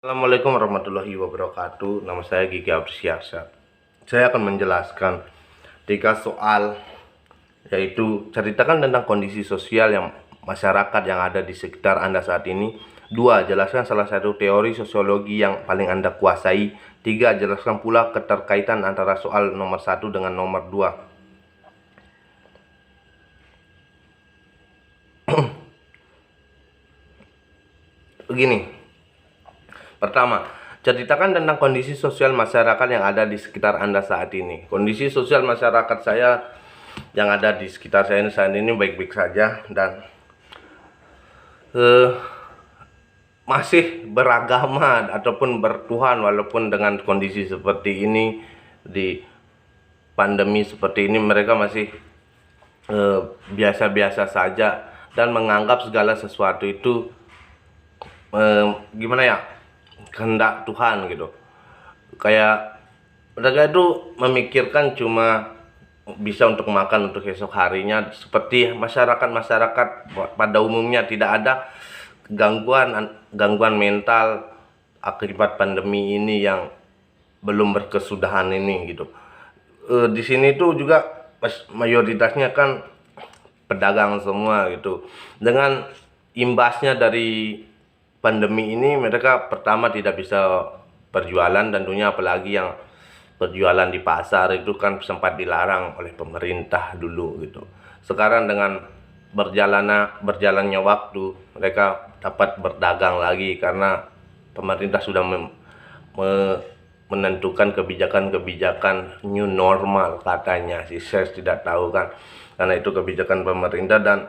Assalamualaikum warahmatullahi wabarakatuh. Nama saya Gigi Abrisyarsyad. Saya akan menjelaskan 3 soal, yaitu ceritakan tentang kondisi sosial yang masyarakat yang ada di sekitar Anda saat ini. 2. Jelaskan salah satu teori sosiologi yang paling Anda kuasai. 3. Jelaskan pula keterkaitan antara soal nomor 1 dengan nomor 2. Begini. Pertama, ceritakan tentang kondisi sosial masyarakat yang ada di sekitar Anda saat ini. Kondisi sosial masyarakat saya yang ada di sekitar saya saat ini baik-baik saja dan masih beragama ataupun bertuhan, walaupun dengan kondisi seperti ini, di pandemi seperti ini, mereka masih biasa-biasa saja dan menganggap segala sesuatu itu gimana ya, kehendak Tuhan gitu. Kayak mereka itu memikirkan cuma bisa untuk makan untuk esok harinya, seperti masyarakat pada umumnya. Tidak ada gangguan mental akibat pandemi ini yang belum berkesudahan ini gitu. Di sini tuh juga mayoritasnya kan pedagang semua gitu. Dengan imbasnya dari pandemi ini, mereka pertama tidak bisa berjualan, tentunya apalagi yang berjualan di pasar itu kan sempat dilarang oleh pemerintah dulu gitu. Sekarang dengan berjalannya waktu, mereka dapat berdagang lagi karena pemerintah sudah menentukan kebijakan-kebijakan new normal katanya sih, saya tidak tahu kan, karena itu kebijakan pemerintah. Dan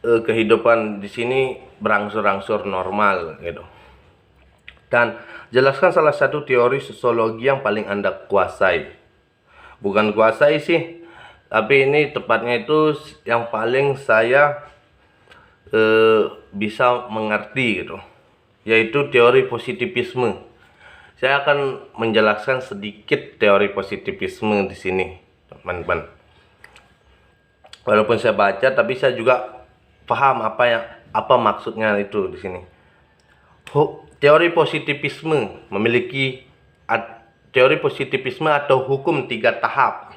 kehidupan di sini berangsur-angsur normal gitu. Dan jelaskan salah satu teori sosiologi yang paling Anda kuasai. Bukan kuasai sih, tapi ini tepatnya itu yang paling saya bisa mengerti gitu, yaitu teori positivisme. Saya akan menjelaskan sedikit teori positivisme di sini, teman-teman. Walaupun saya baca, tapi saya juga paham apa maksudnya itu di sini. Teori positivisme memiliki teori positivisme atau hukum 3 tahap.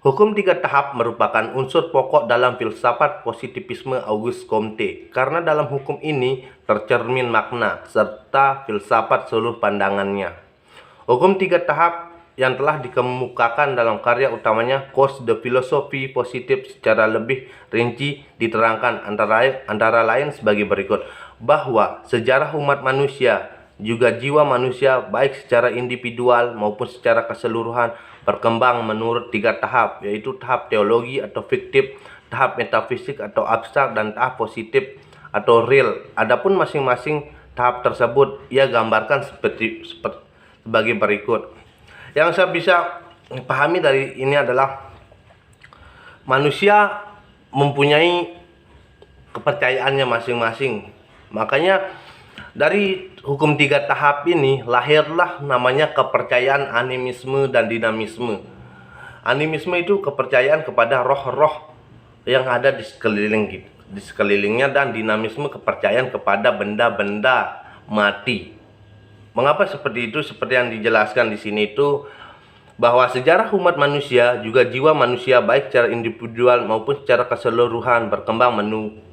Hukum 3 tahap merupakan unsur pokok dalam filsafat positivisme Auguste Comte, karena dalam hukum ini tercermin makna serta filsafat seluruh pandangannya. Hukum 3 tahap yang telah dikemukakan dalam karya utamanya Cause de Philosophie Positive secara lebih rinci diterangkan antara lain sebagai berikut, bahwa sejarah umat manusia juga jiwa manusia baik secara individual maupun secara keseluruhan berkembang menurut 3 tahap, yaitu tahap teologi atau fiktif, tahap metafisik atau abstrak, dan tahap positif atau real. Adapun masing-masing tahap tersebut ia gambarkan sebagai berikut. Yang saya bisa pahami dari ini adalah manusia mempunyai kepercayaannya masing-masing. Makanya dari hukum 3 tahap ini lahirlah namanya kepercayaan animisme dan dinamisme. Animisme itu kepercayaan kepada roh-roh yang ada di sekelilingnya, dan dinamisme kepercayaan kepada benda-benda mati. Mengapa seperti itu? Seperti yang dijelaskan di sini itu, bahwa sejarah umat manusia juga jiwa manusia baik secara individual maupun secara keseluruhan berkembang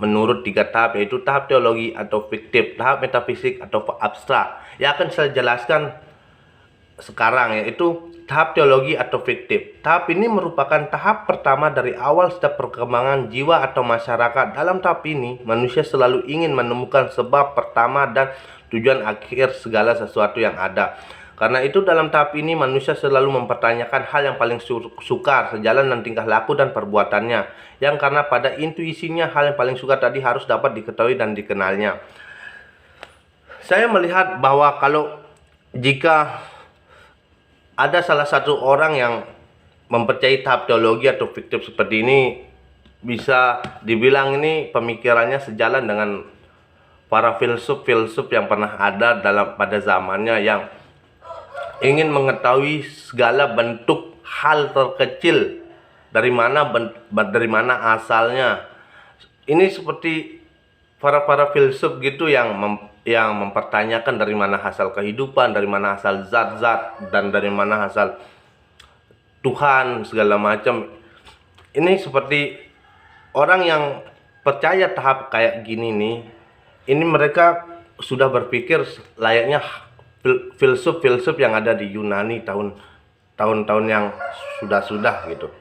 menurut 3 tahap, yaitu tahap teologi atau fiktif, tahap metafisik atau abstrak. Yang akan saya jelaskan sekarang yaitu tahap teologi atau fiktif. Tahap ini merupakan tahap pertama dari awal setiap perkembangan jiwa atau masyarakat. Dalam tahap ini, manusia selalu ingin menemukan sebab pertama dan tujuan akhir segala sesuatu yang ada. Karena itu dalam tahap ini manusia selalu mempertanyakan hal yang paling sukar sejalan dengan tingkah laku dan perbuatannya, yang karena pada intuisinya hal yang paling sukar tadi harus dapat diketahui dan dikenalnya. Saya melihat bahwa jika ada salah satu orang yang mempercayai tahap teologi atau fiktif seperti ini, bisa dibilang ini pemikirannya sejalan dengan para filsuf yang pernah ada pada zamannya, yang ingin mengetahui segala bentuk hal terkecil, dari mana asalnya. Ini seperti para filsuf gitu yang yang mempertanyakan dari mana asal kehidupan, dari mana asal zat-zat, dan dari mana asal Tuhan segala macam. Ini seperti orang yang percaya tahap kayak gini nih, ini mereka sudah berpikir layaknya filsuf-filsuf yang ada di Yunani tahun-tahun yang sudah gitu.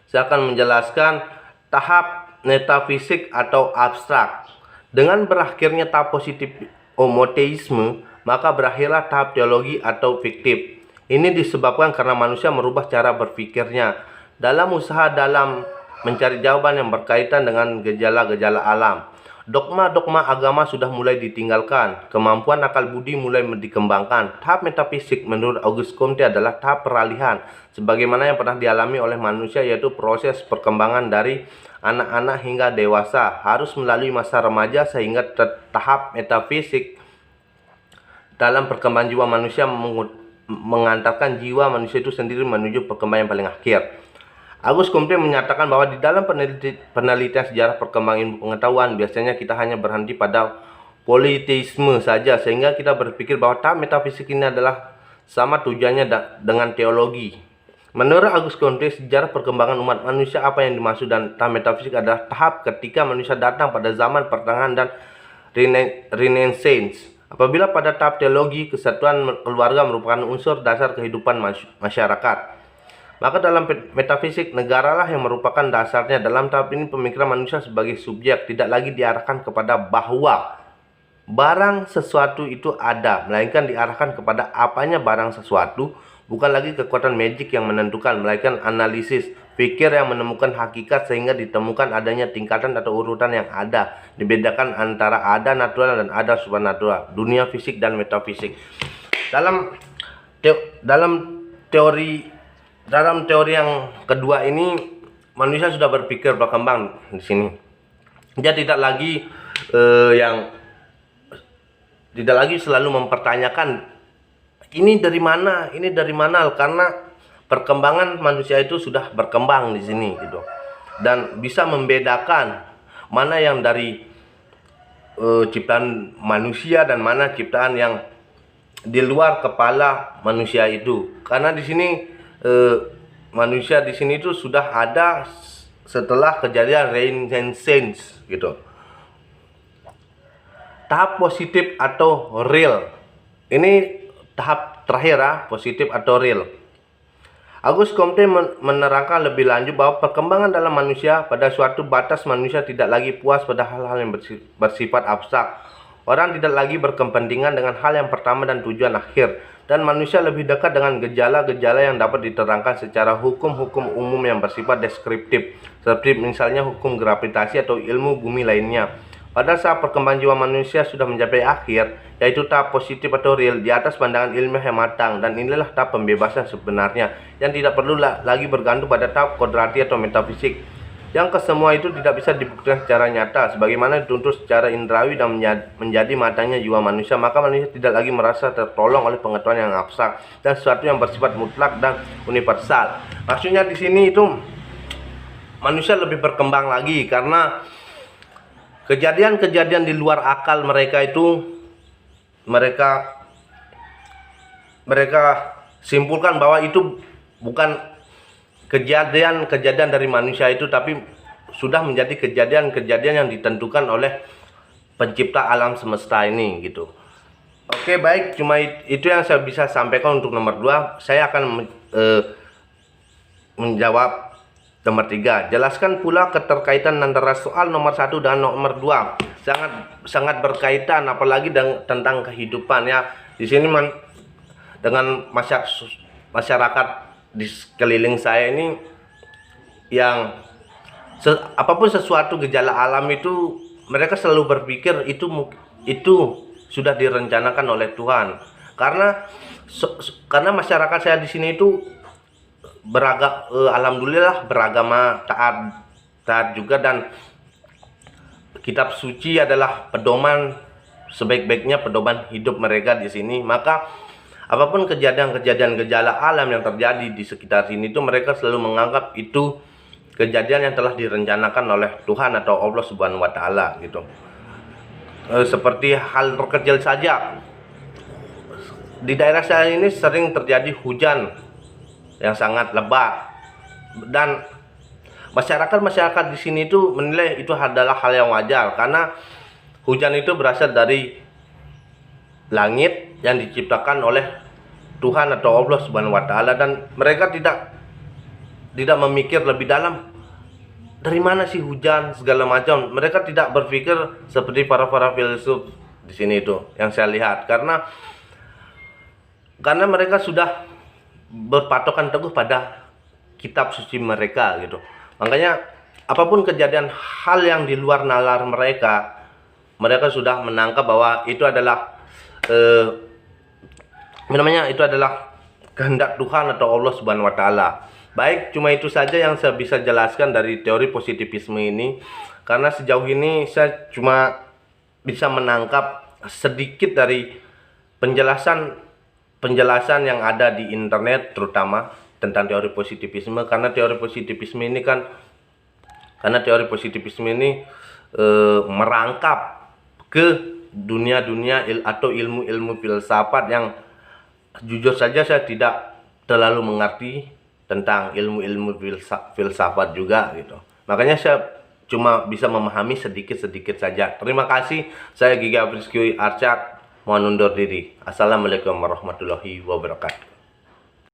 Saya akan menjelaskan tahap metafisik atau abstrak. Dengan berakhirnya tahap positif homoteisme, maka berakhirlah tahap teologi atau fiktif. Ini disebabkan karena manusia merubah cara berpikirnya dalam usaha mencari jawaban yang berkaitan dengan gejala-gejala alam. Dogma-dogma agama sudah mulai ditinggalkan, kemampuan akal budi mulai dikembangkan. Tahap metafisik menurut Auguste Comte adalah tahap peralihan, sebagaimana yang pernah dialami oleh manusia, yaitu proses perkembangan dari anak-anak hingga dewasa, harus melalui masa remaja sehingga tahap metafisik dalam perkembangan jiwa manusia mengantarkan jiwa manusia itu sendiri menuju perkembangan yang paling akhir. Auguste Comte menyatakan bahwa di dalam penelitian sejarah perkembangan ilmu pengetahuan, biasanya kita hanya berhenti pada politeisme saja, sehingga kita berpikir bahwa tahap metafisik ini adalah sama tujuannya dengan teologi. Menurut Auguste Comte, sejarah perkembangan umat manusia, apa yang dimaksud dan tahap metafisik adalah tahap ketika manusia datang pada zaman pertengahan dan Renaissance. Apabila pada tahap teologi, kesatuan keluarga merupakan unsur dasar kehidupan masyarakat, maka dalam metafisik, negaralah yang merupakan dasarnya. Dalam tahap ini, pemikiran manusia sebagai subjek tidak lagi diarahkan kepada bahwa barang sesuatu itu ada, melainkan diarahkan kepada apanya barang sesuatu. Bukan lagi kekuatan magic yang menentukan, melainkan analisis pikir yang menemukan hakikat sehingga ditemukan adanya tingkatan atau urutan yang ada. Dibedakan antara ada natural dan ada supernatural, dunia fisik dan metafisik. Dalam teori yang kedua ini, manusia sudah berpikir berkembang di sini. Dia tidak lagi selalu mempertanyakan ini dari mana, karena perkembangan manusia itu sudah berkembang di sini gitu. Dan bisa membedakan mana yang dari ciptaan manusia dan mana ciptaan yang di luar kepala manusia itu. Karena di sini manusia di sini itu sudah ada setelah kejadian Renaissance gitu. Tahap positif atau real. Ini tahap terakhir, positif atau real. Auguste Comte menerangkan lebih lanjut bahwa perkembangan dalam manusia pada suatu batas, manusia tidak lagi puas pada hal-hal yang bersifat abstrak. Orang tidak lagi berkepentingan dengan hal yang pertama dan tujuan akhir, dan manusia lebih dekat dengan gejala-gejala yang dapat diterangkan secara hukum-hukum umum yang bersifat deskriptif, seperti misalnya hukum gravitasi atau ilmu bumi lainnya. Pada saat perkembangan jiwa manusia sudah mencapai akhir, yaitu tahap positif atau real, di atas pandangan ilmiah yang matang, dan inilah tahap pembebasan sebenarnya, yang tidak perlu lagi bergantung pada tahap kodrati atau metafisik, yang kesemua itu tidak bisa dibuktikan secara nyata, sebagaimana dituntut secara indrawi dan menjadi matanya jiwa manusia. Maka manusia tidak lagi merasa tertolong oleh pengetahuan yang abstrak dan sesuatu yang bersifat mutlak dan universal. Maksudnya di sini itu manusia lebih berkembang lagi, karena kejadian-kejadian di luar akal mereka itu mereka simpulkan bahwa itu bukan kejadian-kejadian dari manusia itu, tapi sudah menjadi kejadian-kejadian yang ditentukan oleh pencipta alam semesta ini gitu. Oke, baik, cuma itu yang saya bisa sampaikan untuk nomor 2. Saya akan menjawab nomor 3. Jelaskan pula keterkaitan antara soal nomor 1 dan nomor 2. Sangat berkaitan, apalagi tentang kehidupan ya. Di sini dengan masyarakat di sekeliling saya ini, yang apapun sesuatu gejala alam itu mereka selalu berpikir itu sudah direncanakan oleh Tuhan. Karena masyarakat saya di sini itu alhamdulillah beragama, taat juga, dan kitab suci adalah pedoman sebaik-baiknya pedoman hidup mereka di sini. Maka apapun kejadian-kejadian gejala alam yang terjadi di sekitar sini itu mereka selalu menganggap itu kejadian yang telah direncanakan oleh Tuhan atau Allah Subhanahu wa taala gitu. seperti hal terkecil saja. Di daerah saya ini sering terjadi hujan yang sangat lebat, dan masyarakat di sini itu menilai itu adalah hal yang wajar karena hujan itu berasal dari langit yang diciptakan oleh Tuhan atau Allah Subhanahu wa taala, dan mereka tidak memikir lebih dalam dari mana sih hujan segala macam. Mereka tidak berpikir seperti para filsuf di sini itu yang saya lihat, karena mereka sudah berpatokan teguh pada kitab suci mereka gitu. Makanya apapun kejadian hal yang di luar nalar mereka sudah menangkap bahwa itu adalah itu adalah kehendak Tuhan atau Allah Subhanahu wa taala. Baik, cuma itu saja yang saya bisa jelaskan dari teori positivisme ini, karena sejauh ini saya cuma bisa menangkap sedikit dari penjelasan yang ada di internet, terutama tentang teori positivisme. Karena teori positivisme ini merangkap ke dunia atau ilmu filsafat yang jujur saja saya tidak terlalu mengerti tentang ilmu filsafat juga gitu. Makanya saya cuma bisa memahami sedikit saja. Terima kasih. Saya Giga Priski Arsyad mohon undur diri. Assalamualaikum warahmatullahi wabarakatuh.